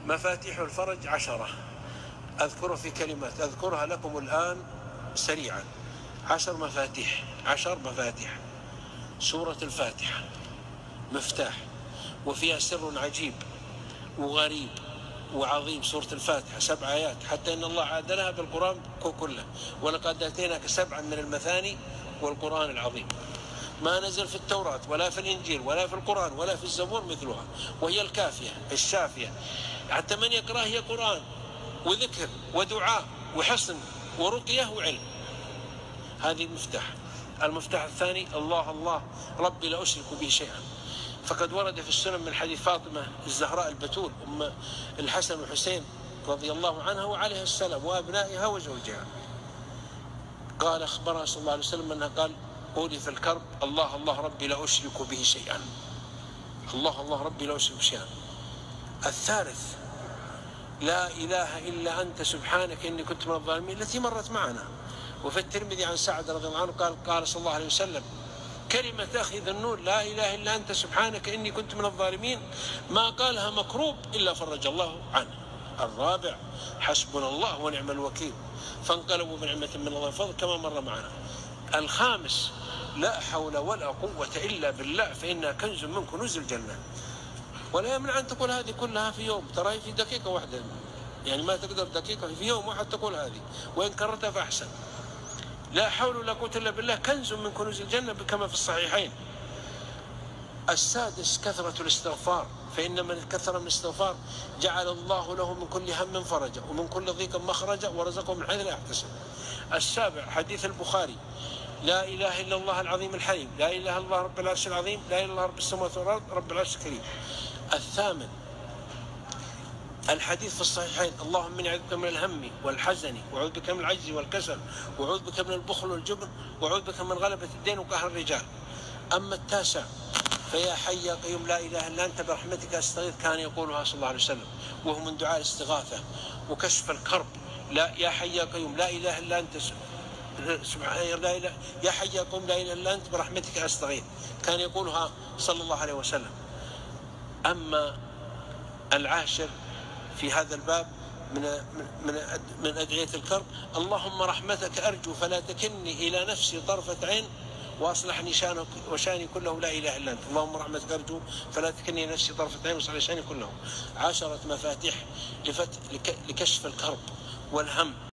مفاتيح الفرج 10 أذكر في كلمات أذكرها لكم الآن سريعا. 10 مفاتيح، 10 مفاتيح. سورة الفاتحة مفتاح، وفيها سر عجيب وغريب وعظيم. سورة الفاتحة 7 آيات، حتى إن الله عادلها بالقرآن كله: ولقد آتيناك 7 من المثاني والقرآن العظيم. ما نزل في التوراة ولا في الإنجيل ولا في القرآن ولا في الزبور مثلها، وهي الكافية الشافية. حتى من يقرأ هي قرآن وذكر ودعاء وحصن ورقية وعلم. هذه المفتاح. المفتاح الثاني: الله الله ربي لا أشرك به شيئا. فقد ورد في السنن من حديث فاطمة الزهراء البتول أم الحسن والحسين رضي الله عنها وعليها السلام وأبنائها وزوجها، قال أخبرها صلى الله عليه وسلم أنها قال: قولي في الكرب: الله الله ربي لا أشرك به شيئا. الله الله ربي لا أشرك شيئا. الثالث: لا إله إلا أنت سبحانك إني كنت من الظالمين، التي مرت معنا. وفي الترمذي عن سعد رضي الله عنه قال صلى الله عليه وسلم: كلمة أخي ذا النور لا إله إلا أنت سبحانك إني كنت من الظالمين ما قالها مكروب إلا فرج الله عنه. الرابع: حسبنا الله ونعم الوكيل، فانقلبوا بنعمة من الله فضل كما مر معنا. الخامس: لا حول ولا قوة إلا بالله فإنها كنز من كنوز الجنة. ولا يمنع أن تقول هذه كلها في يوم، ترى في دقيقة واحدة، يعني ما تقدر دقيقة، في يوم واحد تقول هذه، وإن كررتها فأحسن. لا حول ولا قوة إلا بالله كنز من كنوز الجنة كما في الصحيحين. السادس: كثرة الاستغفار، فإن من كثر من الاستغفار جعل الله له من كل هم فرجا ومن كل ضيق مخرجا ورزقه من حيث لا يحتسب. السابع: حديث البخاري: لا إله إلا الله العظيم الحليم، لا إله إلا الله رب العرش العظيم، لا إله إلا الله رب السماوات والأرض رب العرش الكريم. الثامن: الحديث في الصحيحين: اللهم إني أعوذ بك من الهم والحزن وأعوذ بك من العجز والكسل وأعوذ بك من البخل والجبن وأعوذ بك من غلبة الدين وقهر الرجال. أما التاسع: فيا حي يا قيوم لا إله إلا أنت برحمتك أستغيث، كان يقولها صلى الله عليه وسلم، وهو من دعاء الاستغاثة وكشف الكرب. لا يا حي يا قيوم لا إله إلا أنت سبحان لا إله يا حي يا قيوم لا إله إلا أنت برحمتك أستغيث، كان يقولها صلى الله عليه وسلم. أما العاشر في هذا الباب من أدعية الكرب: اللهم رحمتك أرجو فلا تكلني إلى نفسي طرفة عين وأصلحني وشاني كله لا إله إلا أنت. اللهم رحمتك أرجو فلا تكلني إلى نفسي طرفة عين وأصلح شاني كله. 10 مفاتيح لكشف الكرب والهم.